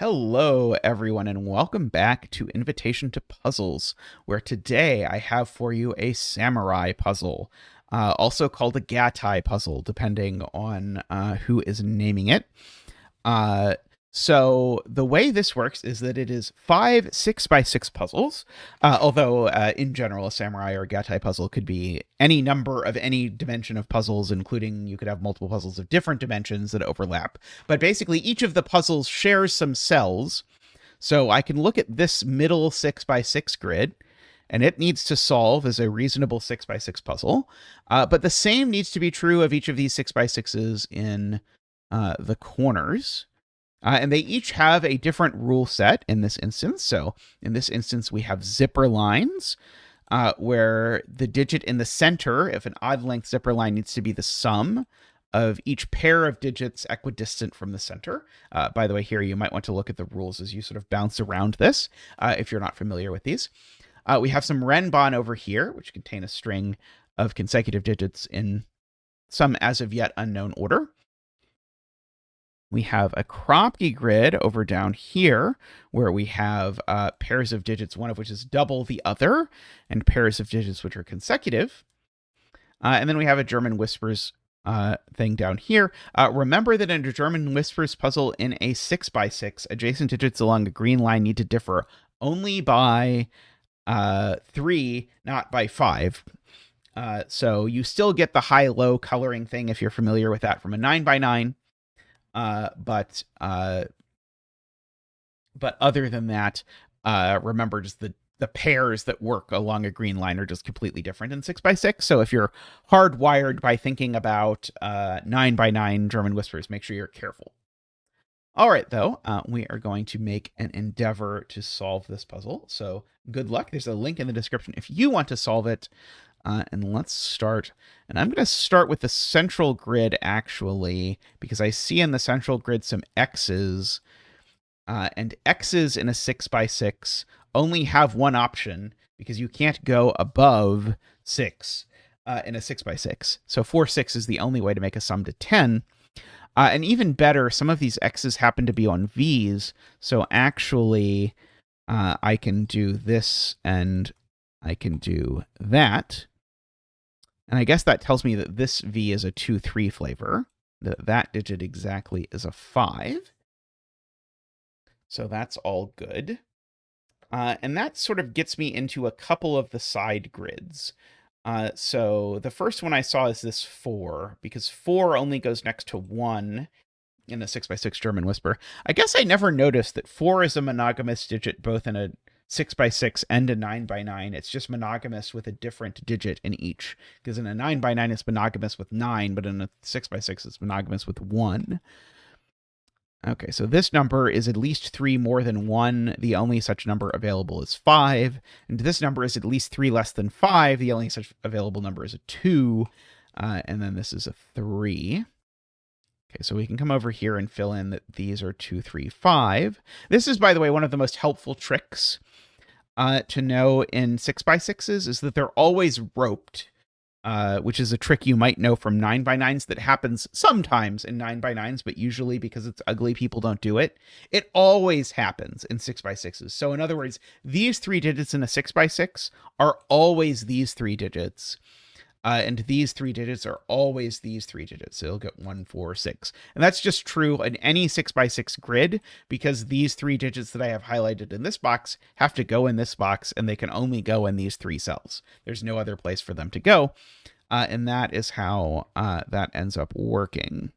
Hello, everyone, and welcome back to Invitation to Puzzles, where today I have for you a samurai puzzle, also called a gatai puzzle, depending on who is naming it. Uh, so the way this works is that it is 5 6x6 puzzles. Although in general, a samurai or a gatai puzzle could be any number of any dimension of puzzles, including you could have multiple puzzles of different dimensions that overlap. But basically, each of the puzzles shares some cells. So I can look at this middle 6x6 grid, and it needs to solve as a reasonable 6x6 puzzle. But the same needs to be true of each of these 6x6s in the corners. And they each have a different rule set in this instance. So in this instance, we have zipper lines, where the digit in the center, if an odd length zipper line, needs to be the sum of each pair of digits equidistant from the center. By the way, here you might want to look at the rules as you sort of bounce around this, if you're not familiar with these. We have some Renban over here, which contain a string of consecutive digits in some as of yet unknown order. We have a Kropki grid over down here, where we have pairs of digits, one of which is double the other, and pairs of digits which are consecutive. And then we have a German whispers thing down here. Remember that in a German whispers puzzle in a 6x6, adjacent digits along a green line need to differ only by 3, not by 5. So you still get the high-low coloring thing if you're familiar with that from a 9x9. But other than that, remember just the pairs that work along a green line are just completely different in 6x6. So if you're hardwired by thinking about 9x9 German whispers, make sure you're careful. All right, though, we are going to make an endeavor to solve this puzzle. So good luck. There's a link in the description if you want to solve it. And let's start. And I'm going to start with the central grid, actually, because I see in the central grid some X's. And X's in a 6x6 only have one option, because you can't go above 6 in a 6x6. So 4, 6 is the only way to make a sum to 10. And even better, some of these X's happen to be on V's. So actually, I can do this and I can do that. And I guess that tells me that this V is a 2-3 flavor. That digit exactly is a 5. So that's all good. And that sort of gets me into a couple of the side grids. So the first one I saw is this 4, because 4 only goes next to 1 in a 6x6 German whisper. I guess I never noticed that 4 is a monogamous digit both in a 6x6 and a 9x9. It's just monogamous with a different digit in each. Because in a 9x9, it's monogamous with 9, but in a 6x6, it's monogamous with 1. Okay, so this number is at least 3 more than 1. The only such number available is 5. And this number is at least 3 less than 5. The only such available number is a 2. And then this is a 3. Okay, so we can come over here and fill in that these are 2, 3, 5. This is, by the way, one of the most helpful tricks to know in 6x6s is that they're always roped, which is a trick you might know from 9x9s that happens sometimes in 9x9s, but usually because it's ugly, people don't do it. It always happens in 6x6s. So in other words, these 3 digits in a 6x6 are always these 3 digits. And these 3 digits are always these 3 digits. So you'll get 1, 4, 6. And that's just true in any 6x6 grid, because these 3 digits that I have highlighted in this box have to go in this box, and they can only go in these 3 cells. There's no other place for them to go. And that is how that ends up working.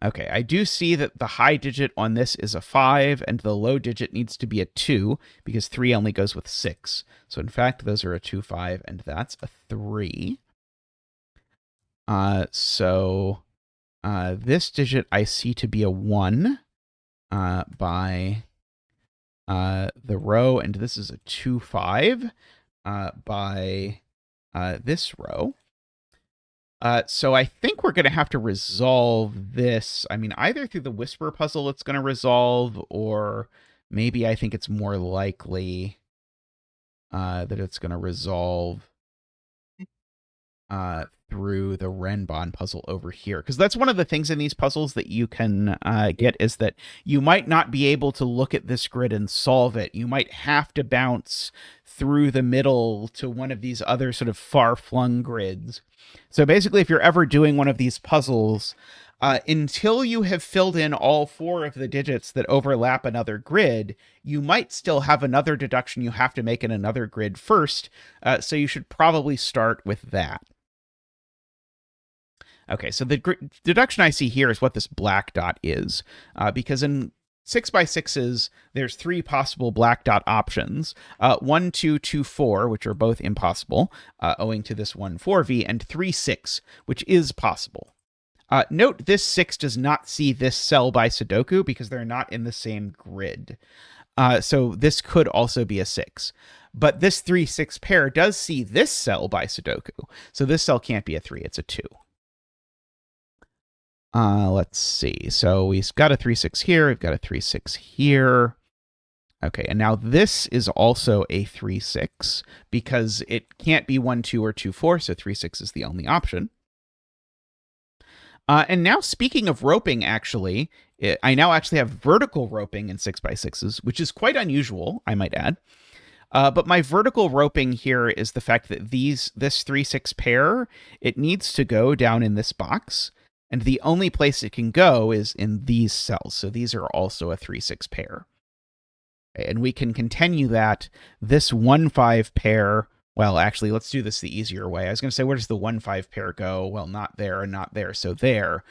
Okay, I do see that the high digit on this is a 5, and the low digit needs to be a 2, because 3 only goes with 6. So in fact, those are a 2, 5, and that's a 3. So this digit I see to be a 1 by the row, and this is a 2, 5 by this row. So I think we're going to have to resolve this. I mean, either through the whisper puzzle it's going to resolve, or maybe I think it's more likely that it's going to resolve through the Renban puzzle over here. Because that's one of the things in these puzzles that you can get is that you might not be able to look at this grid and solve it. You might have to bounce through the middle to one of these other sort of far-flung grids. So basically, if you're ever doing one of these puzzles, until you have filled in all 4 of the digits that overlap another grid, you might still have another deduction you have to make in another grid first, so you should probably start with that. Okay, so the deduction I see here is what this black dot is, because in 6x6s, there's 3 possible black dot options, 1, 2, 2, 4, which are both impossible, owing to this 1, 4v, and 3, 6, which is possible. Note this 6 does not see this cell by Sudoku because they're not in the same grid. So this could also be a 6. But this 3, 6 pair does see this cell by Sudoku. So this cell can't be a 3, it's a 2. Let's see. So we've got a 3, 6 here. We've got a 3, 6 here. Okay, and now this is also a 3, 6 because it can't be 1, 2, or 2, 4. So 3, 6 is the only option. And now, speaking of roping, actually, I now actually have vertical roping in 6x6s, which is quite unusual, I might add. But my vertical roping here is the fact that this 3, 6 pair, it needs to go down in this box, and the only place it can go is in these cells. So these are also a 3, 6 pair. And we can continue that. This 1, 5 pair, well, actually, let's do this the easier way. I was going to say, where does the 1, 5 pair go? Well, not there and not there, so there.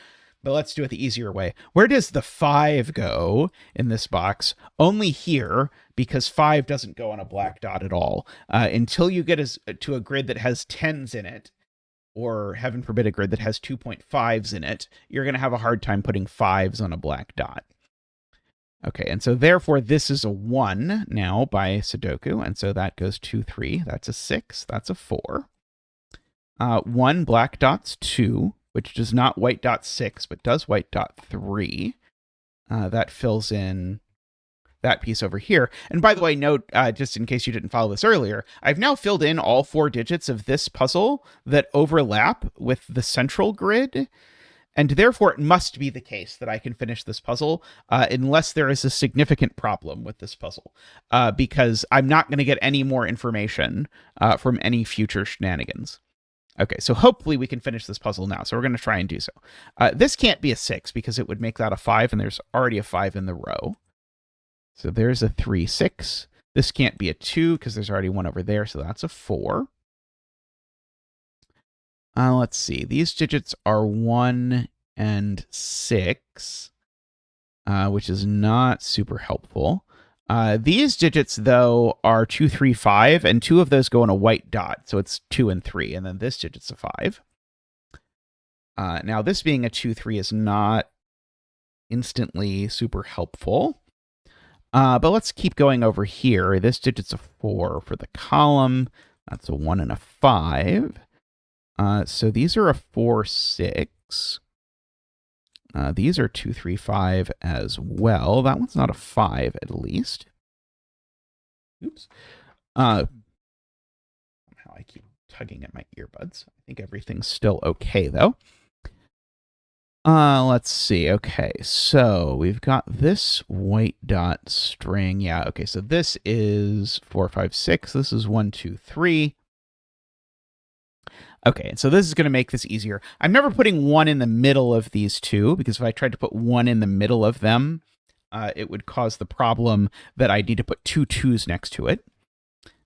But let's do it the easier way. Where does the 5 go in this box? Only here, because 5 doesn't go on a black dot at all. Until you get to a grid that has 10s in it, or heaven forbid a grid that has 2.5s in it, you're going to have a hard time putting 5s on a black dot. Okay, and so therefore this is a 1 now by Sudoku, and so that goes 2, 3. That's a 6. That's a 4. 1 black dot's 2, which does not white dot 6, but does white dot 3. That fills in that piece over here. And by the way, note, just in case you didn't follow this earlier, I've now filled in all 4 digits of this puzzle that overlap with the central grid. And therefore, it must be the case that I can finish this puzzle unless there is a significant problem with this puzzle, because I'm not going to get any more information from any future shenanigans. Okay, so hopefully we can finish this puzzle now. So we're going to try and do so. This can't be a 6 because it would make that a 5, and there's already a 5 in the row. So there's a 3, 6. This can't be a 2 because there's already one over there, so that's a 4. Let's see. These digits are 1 and 6, which is not super helpful. These digits, though, are 2, 3, 5, and 2 of those go on a white dot, so it's 2 and 3, and then this digit's a 5. Now, this being a 2, 3 is not instantly super helpful. But let's keep going over here. This digit's a 4 for the column. That's a 1 and a 5. So these are a 4, 6. These are 2, 3, 5 as well. That one's not a 5, at least. Oops. Somehow I keep tugging at my earbuds. I think everything's still okay, though. Let's see. Okay, so we've got this white dot string. Yeah, okay, so this is 4, 5, 6. This is 1, 2, 3. Okay, so this is going to make this easier. I'm never putting 1 in the middle of these two, because if I tried to put 1 in the middle of them, it would cause the problem that I need to put 2 2s next to it.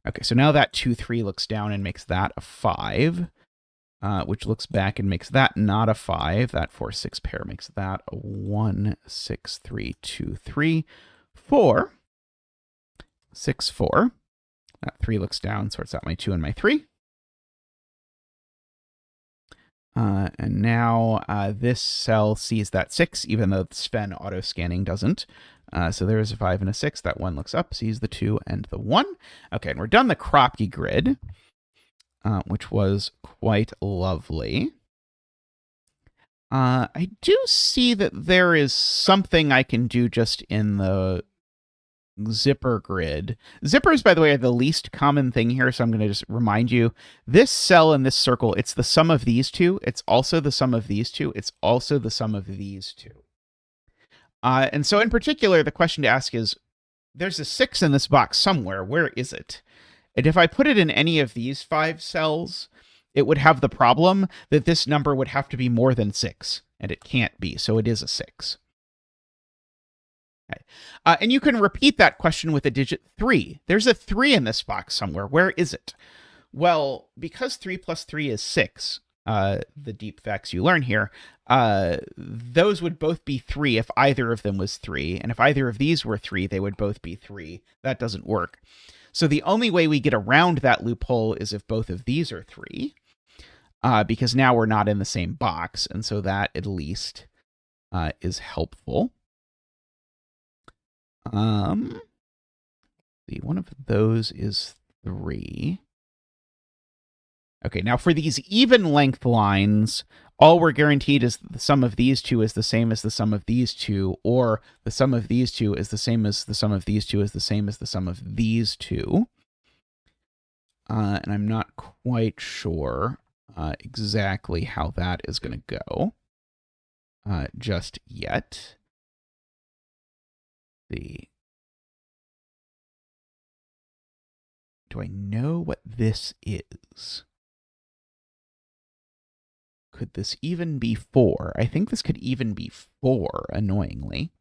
Okay, so now that 2, 3 looks down and makes that a 5. Which looks back and makes that not a 5. That 4, 6 pair makes that a 1, 6, 3, 2, 3, 4, 6, 4. That 3 looks down, sorts out my 2 and my 3. And now this cell sees that 6, even though the Sven auto-scanning doesn't. So there's a 5 and a 6. That 1 looks up, sees the 2 and the 1. Okay, and we're done the Kropki grid. Which was quite lovely. I do see that there is something I can do just in the zipper grid. Zippers, by the way, are the least common thing here, so I'm going to just remind you. This cell in this circle, it's the sum of these two. It's also the sum of these two. It's also the sum of these two. And so in particular, the question to ask is, there's a 6 in this box somewhere. Where is it? And if I put it in any of these 5 cells, it would have the problem that this number would have to be more than 6, and it can't be, so it is a 6. Okay. And you can repeat that question with a digit 3. There's a 3 in this box somewhere. Where is it? Well, because 3 plus 3 is 6, the deep facts you learn here, those would both be 3 if either of them was 3. And if either of these were 3, they would both be 3. That doesn't work. So the only way we get around that loophole is if both of these are 3, because now we're not in the same box. And so that at least is helpful. See, one of those is 3. Okay, now for these even length lines, all we're guaranteed is the sum of these two is the same as the sum of these two, or the sum of these two is the same as the sum of these two is the same as the sum of these two. And I'm not quite sure exactly how that is going to go just yet. Let's see. Do I know what this is? Could this even be 4? I think this could even be 4, annoyingly.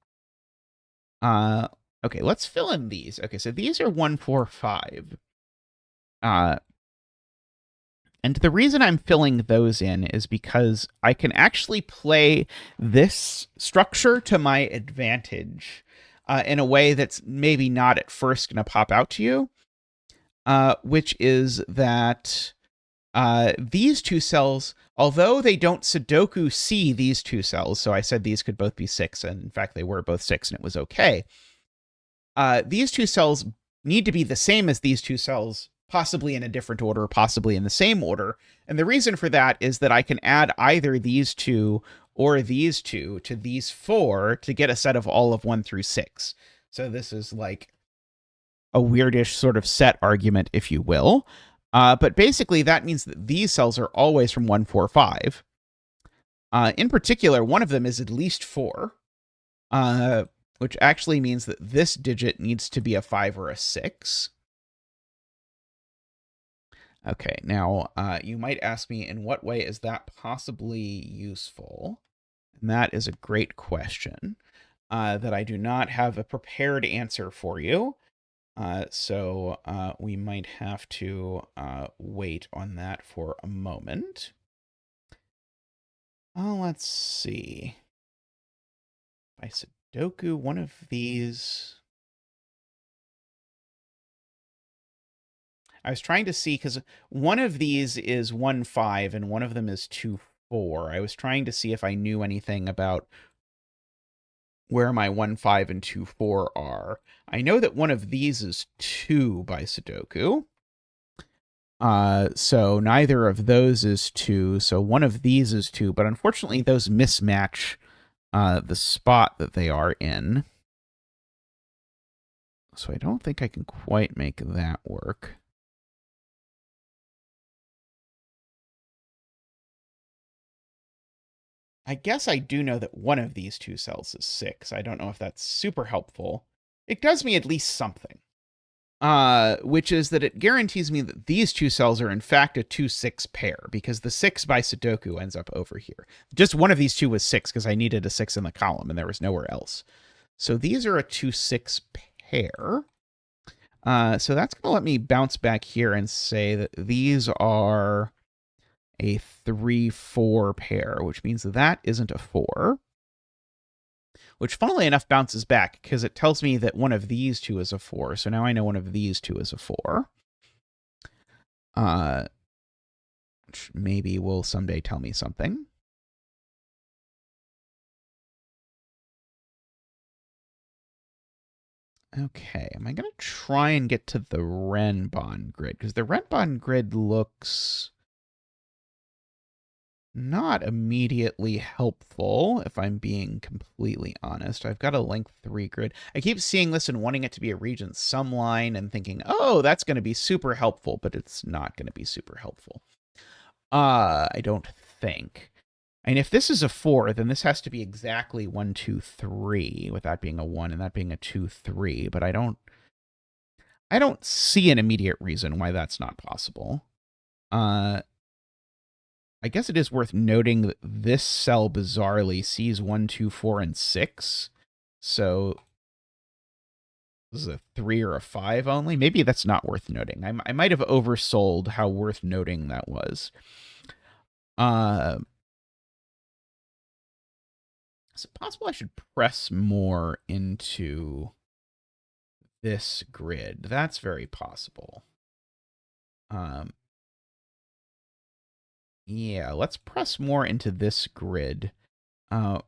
Okay, let's fill in these. Okay, so these are 1, 4, 5. And the reason I'm filling those in is because I can actually play this structure to my advantage in a way that's maybe not at first going to pop out to you, which is that these two cells, although they don't Sudoku see these two cells, so I said these could both be 6, and in fact they were both 6 and it was okay, these two cells need to be the same as these two cells, possibly in a different order, possibly in the same order. And the reason for that is that I can add either these two or these two to these 4 to get a set of all of 1 through 6. So this is like a weirdish sort of set argument, if you will. But basically, that means that these cells are always from 1, 4, 5. In particular, one of them is at least 4, which actually means that this digit needs to be a 5 or a 6. Okay, now you might ask me, in what way is that possibly useful? And that is a great question that I do not have a prepared answer for you. So we might have to wait on that for a moment. Let's see. By Sudoku, one of these... I was trying to see, because one of these is 1, 5, and one of them is 2, 4. I was trying to see if I knew anything about where my 1, 5, and 2, 4 are. I know that one of these is 2 by Sudoku. So neither of those is 2, so one of these is 2, but unfortunately those mismatch the spot that they are in. So I don't think I can quite make that work. I guess I do know that one of these two cells is 6. I don't know if that's super helpful. It does me at least something. Which is that it guarantees me that these two cells are in fact a 2-6 pair, because the 6 by Sudoku ends up over here. Just one of these two was 6 because I needed a 6 in the column and there was nowhere else. So these are a 2-6 pair. So that's going to let me bounce back here and say that these are a 3-4 pair, which means that isn't a 4. Which, funnily enough, bounces back, because it tells me that one of these two is a 4. So now I know one of these two is a 4. Which maybe will someday tell me something. Okay, am I going to try and get to the Renban grid? Because the Renban grid looks not immediately helpful, if I'm being completely honest. I've got a length 3 grid. I keep seeing this and wanting it to be a region sum line and thinking, oh, that's going to be super helpful, but it's not going to be super helpful. I don't think. And if this is a 4, then this has to be exactly 1, 2, 3, with that being a 1 and that being a 2, 3. But I don't see an immediate reason why that's not possible. I guess it is worth noting that this cell bizarrely sees 1, 2, 4, and 6. So this is a 3 or a 5 only. Maybe that's not worth noting. I might have oversold how worth noting that was. Is it possible I should press more into this grid? That's very possible. Yeah, let's press more into this grid and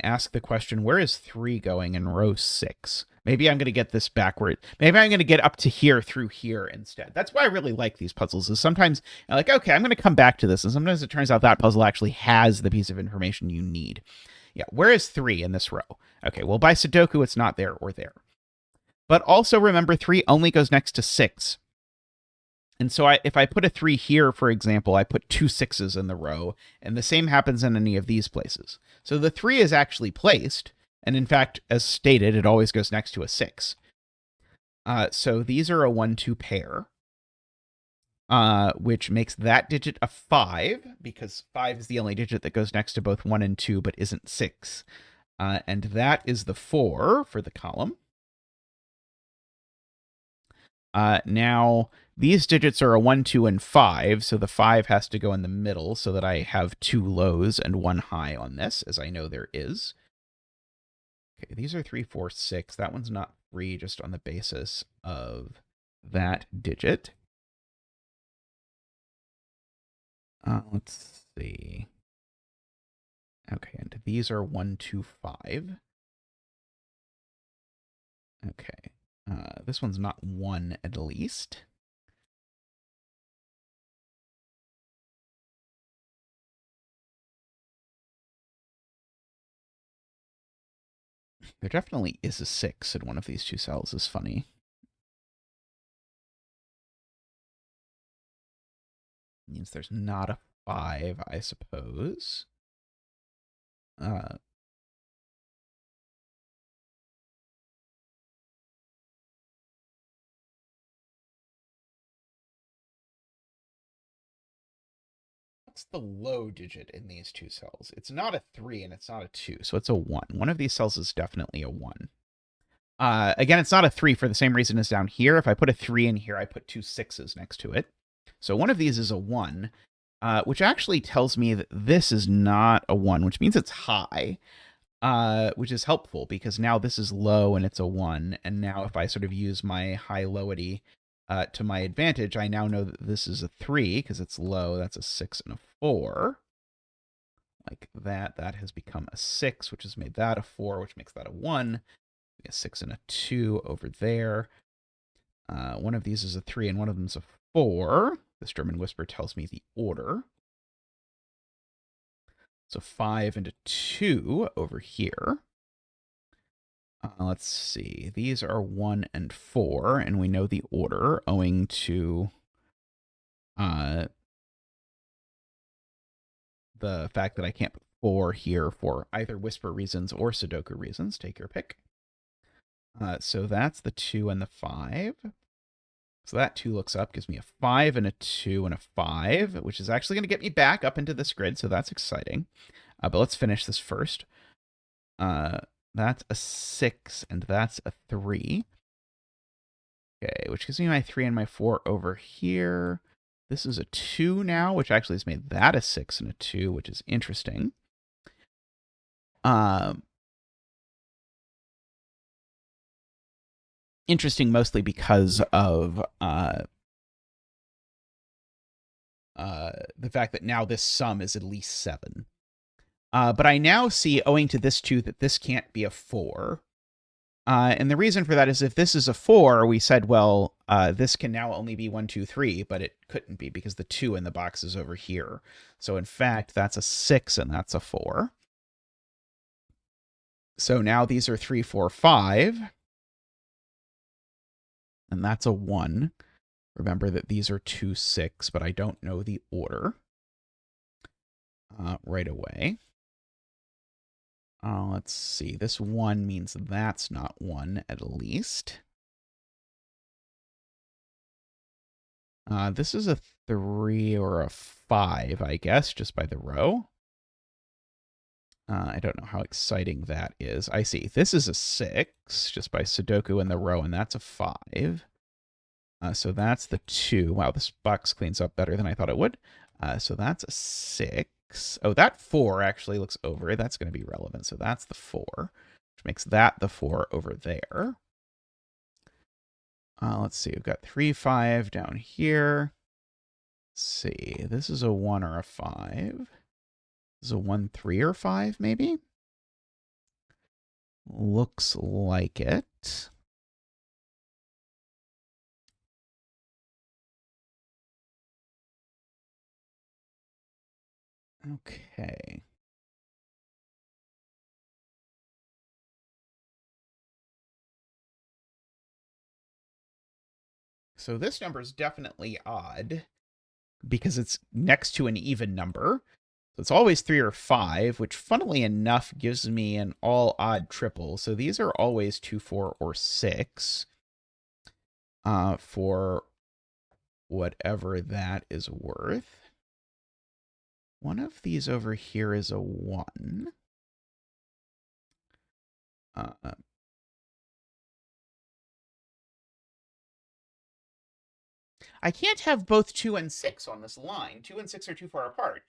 ask the question, where is 3 going in row 6? Maybe I'm going to get this backward. Maybe I'm going to get up to here through here instead. That's why I really like these puzzles, is sometimes I'm like, okay, I'm going to come back to this. And sometimes it turns out that puzzle actually has the piece of information you need. Yeah, where is 3 in this row? Okay, well, by Sudoku, it's not there or there. But also remember, 3 only goes next to 6. And so if I put a 3 here, for example, I put 2 6s in the row, and the same happens in any of these places. So the 3 is actually placed, and in fact, as stated, it always goes next to a 6. So these are a 1-2 pair, which makes that digit a 5, because 5 is the only digit that goes next to both 1 and 2, but isn't 6. And that is the 4 for the column. Now, these digits are a 1, 2, and 5, so the 5 has to go in the middle so that I have 2 lows and 1 high on this, as I know there is. Okay, these are 3, 4, 6. That one's not 3, just on the basis of that digit. Let's see. Okay, and these are 1, 2, 5. Okay. This one's not 1 at least. There definitely is a 6 in one of these two cells. Is funny. Means there's not a 5, I suppose. What's the low digit in these two cells? It's not a 3 and it's not a 2, so it's a 1. One of these cells is definitely a 1. Again, it's not a 3 for the same reason as down here. If I put a 3 in here, I put 2 6s next to it. So one of these is a 1, which actually tells me that this is not a 1, which means it's high, which is helpful because now this is low and it's a 1. And now if I sort of use my high-lowity to my advantage, I now know that this is a 3 because it's low. That's a 6 and a 4. Like that. That has become a 6, which has made that a 4, which makes that a 1. A 6 and a 2 over there. One of these is a 3 and one of them is a 4. This German whisper tells me the order. So 5 and a 2 over here. Let's see. These are 1 and 4, and we know the order owing to the fact that I can't put 4 here for either whisper reasons or Sudoku reasons. Take your pick. So that's the 2 and the 5. So that 2 looks up, gives me a 5 and a 2 and a 5, which is actually going to get me back up into this grid, so that's exciting. But let's finish this first. That's a 6, and that's a 3. Okay, which gives me my 3 and my 4 over here. This is a 2 now, which actually has made that a 6 and a 2, which is interesting. Interesting mostly because of the fact that now this sum is at least 7. But I now see, owing to this 2, that this can't be a 4. And the reason for that is if this is a 4, we said, well, this can now only be 1, 2, 3, but it couldn't be because the 2 in the box is over here. So in fact, that's a 6 and that's a 4. So now these are 3, 4, 5. And that's a 1. Remember that these are 2, 6, but I don't know the order right away. Let's see. This 1 means that's not 1, at least. This is a 3 or a 5, I guess, just by the row. I don't know how exciting that is. I see. This is a 6, just by Sudoku in the row, and that's a 5. So that's the 2. Wow, this box cleans up better than I thought it would. So that's a 6. Oh, that 4 actually looks over. That's going to be relevant. So that's the 4, which makes that the 4 over there. Let's see. We've got 3, 5 down here. Let's see. This is a 1 or a 5. This is a 1, 3 or 5, maybe? Looks like it. Okay. So this number is definitely odd because it's next to an even number. So it's always 3 or 5, which funnily enough gives me an all odd triple. So these are always 2, 4, or 6 for whatever that is worth. One of these over here is a 1. I can't have both 2 and 6 on this line. 2 and 6 are too far apart.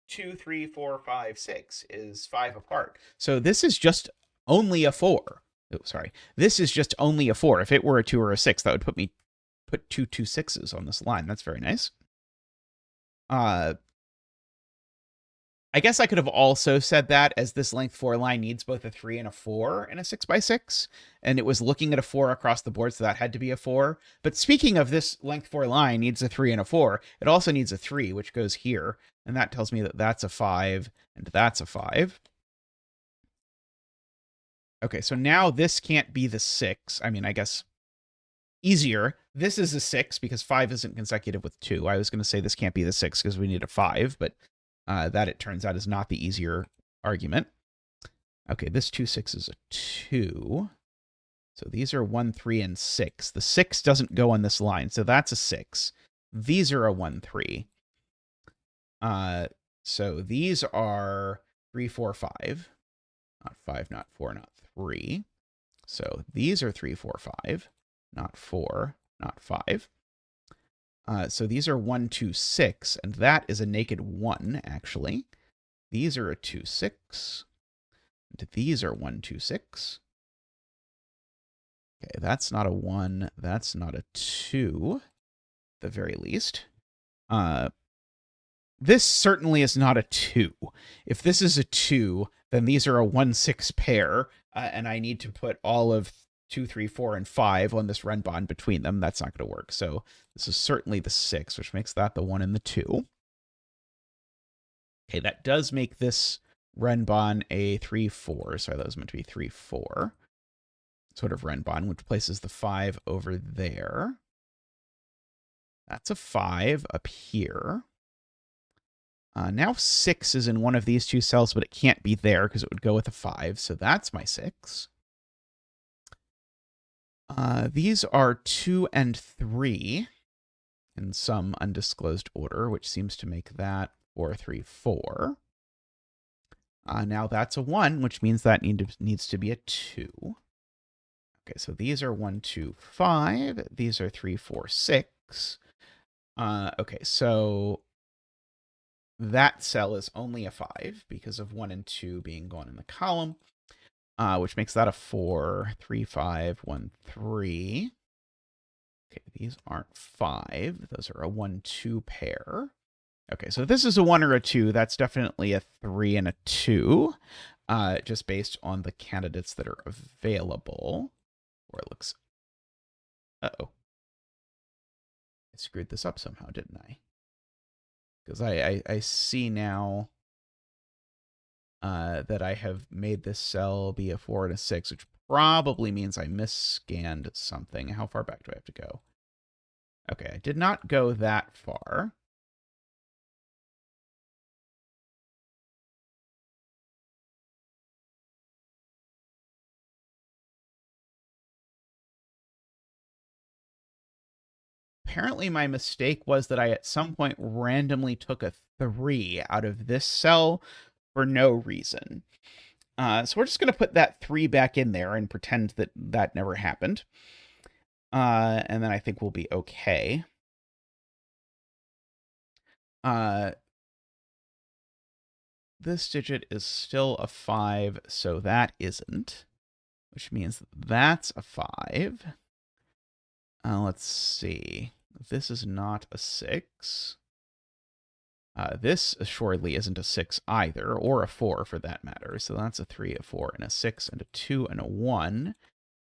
2, 3, 4, 5, 6 is 5 apart. So this is just only a 4. Oh, sorry. This is just only a 4. If it were a 2 or a 6, that would put 2 6s on this line. That's very nice. I guess I could have also said that as this length 4 line needs both a 3 and a 4 in a 6x6, and it was looking at a 4 across the board, so that had to be a 4. But speaking of this length 4 line needs a 3 and a 4, it also needs a 3, which goes here, and that tells me that that's a 5, and that's a 5. Okay, so now this can't be the 6. I mean, I guess easier. This is a 6 because 5 isn't consecutive with 2. I was going to say this can't be the 6 because we need a 5, but that, it turns out, is not the easier argument. Okay, this 2, 6 is a 2. So these are 1, 3, and 6. The 6 doesn't go on this line, so that's a 6. These are a 1, 3. So these are 3, 4, 5. Not 5, not 4, not 3. So these are 3, 4, 5. Not 4, not 5. So these are 1, 2, 6, and that is a naked 1, actually. These are a 2, 6. And these are 1, 2, 6. Okay, that's not a 1. That's not a 2, at the very least. This certainly is not a 2. If this is a 2, then these are a 1, 6 pair, and I need to put all of 2, 3, 4, and 5 on this Renban between them. That's not going to work. So this is certainly the 6, which makes that the 1 and the 2. Okay, that does make this Renban a 3, 4. Sorry, that was meant to be 3, 4. Sort of Renban, which places the 5 over there. That's a 5 up here. Now 6 is in one of these two cells, but it can't be there because it would go with a 5. So that's my 6. These are 2 and 3 in some undisclosed order, which seems to make that 4, 3, 4. Now that's a 1, which means that needs to be a 2. Okay, so these are 1, 2, 5. These are 3, 4, 6. Okay, so that cell is only a 5 because of 1 and 2 being gone in the column, which makes that a 4, 3, 5, 1, 3. Okay, these aren't 5. Those are a 1, 2 pair. Okay, so if this is a 1 or a 2, that's definitely a 3 and a 2. just based on the candidates that are available. Or it looks... Uh-oh. I screwed this up somehow, didn't I? Because I see now that I have made this cell be a 4 and a 6, which probably means I misscanned something. How far back do I have to go? Okay, I did not go that far. Apparently my mistake was that I at some point randomly took a 3 out of this cell for no reason. So we're just going to put that 3 back in there and pretend that that never happened. And then I think we'll be okay. This digit is still a 5, so that isn't, which means that's a 5. Let's see. This is not a 6. This assuredly isn't a 6 either, or a 4 for that matter. So that's a 3, a 4, and a 6, and a 2, and a 1.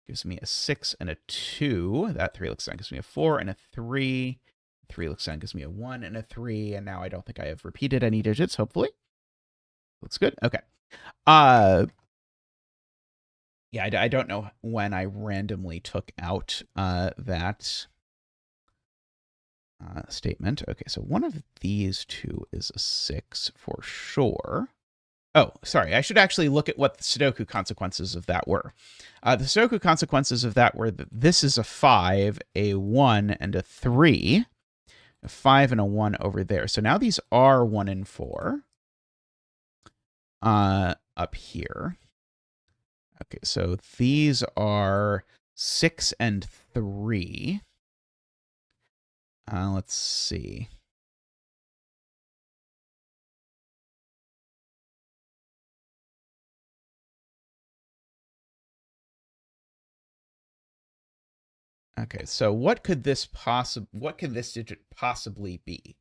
Gives me a 6 and a 2. That 3 looks like gives me a 4 and a 3. 3 looks like gives me a 1 and a 3. And now I don't think I have repeated any digits, hopefully. Looks good. Okay. Yeah, I don't know when I randomly took out that statement. Okay, so one of these two is a 6 for sure. Oh, sorry. I should actually look at what the Sudoku consequences of that were. The Sudoku consequences of that were that this is a 5, a 1, and a 3. A 5 and a 1 over there. So now these are 1 and 4. Up here. Okay, so these are 6 and 3. Let's see. Okay, so what could this digit possibly be?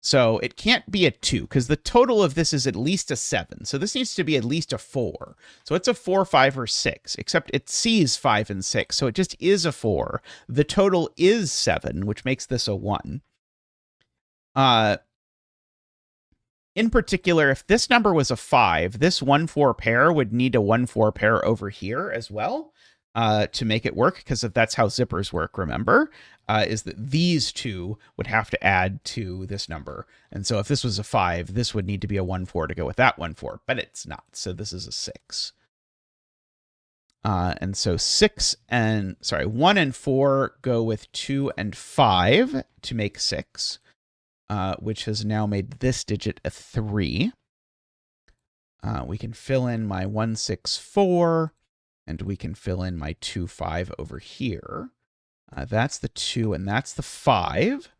So it can't be a 2, because the total of this is at least a 7. So this needs to be at least a 4. So it's a 4, 5, or 6, except it sees 5 and 6. So it just is a 4. The total is 7, which makes this a 1. In particular, if this number was a 5, this 1-4 pair would need a 1-4 pair over here as well to make it work, because that's how zippers work, remember? Is that these two would have to add to this number. And so if this was a 5, this would need to be a 1-4 to go with that 1-4, but it's not. So this is a 6. And so 1 and 4 go with 2 and 5 to make 6. Which has now made this digit a 3. We can fill in my 1, 6, 4, and we can fill in my 2, 5 over here. That's the 2, and that's the 5.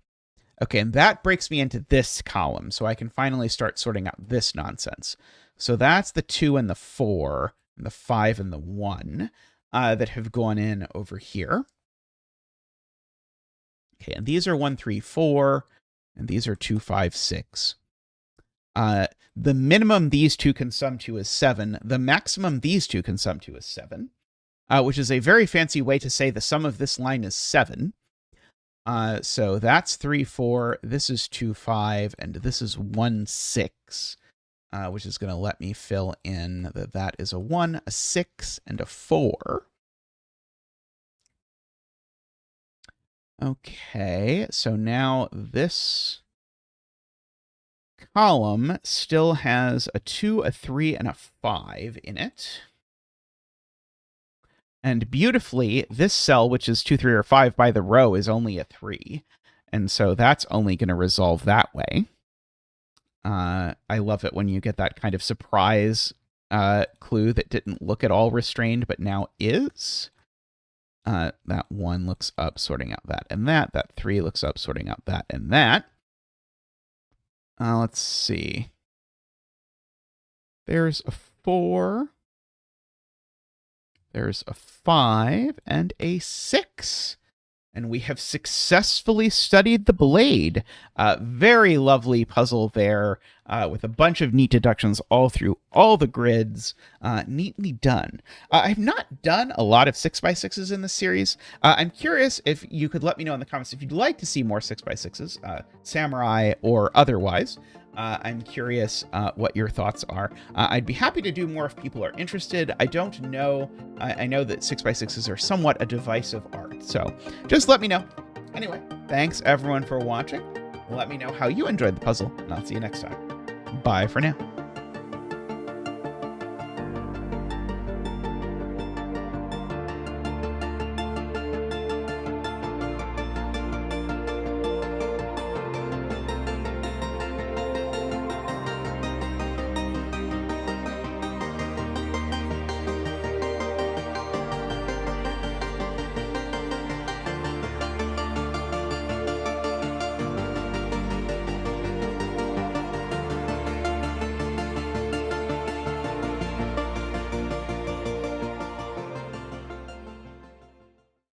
Okay, and that breaks me into this column, so I can finally start sorting out this nonsense. So that's the 2 and the 4, and the 5 and the 1 that have gone in over here. Okay, and these are 1, 3, 4. And these are 2, 5, 6. The minimum these two can sum to is 7. The maximum these two can sum to is 7, which is a very fancy way to say the sum of this line is 7. So that's 3, 4. This is 2, 5. And this is 1, 6, which is going to let me fill in that is a 1, a 6, and a 4. Okay, so now this column still has a 2, a 3, and a 5 in it. And beautifully, this cell, which is 2, 3, or 5 by the row, is only a 3. And so that's only going to resolve that way. I love it when you get that kind of surprise clue that didn't look at all restrained, but now is. That 1 looks up, sorting out that and that. That 3 looks up, sorting out that and that. Let's see. There's a 4. There's a 5 and a 6. And we have successfully studied the blade. Very lovely puzzle there, with a bunch of neat deductions all through all the grids. Neatly done. I've not done a lot of 6x6s in this series. I'm curious if you could let me know in the comments if you'd like to see more 6x6s, samurai or otherwise. I'm curious what your thoughts are. I'd be happy to do more if people are interested. I don't know. I know that 6x6s are somewhat a divisive art, so just let me know. Anyway, thanks everyone for watching. Let me know how you enjoyed the puzzle, and I'll see you next time. Bye for now.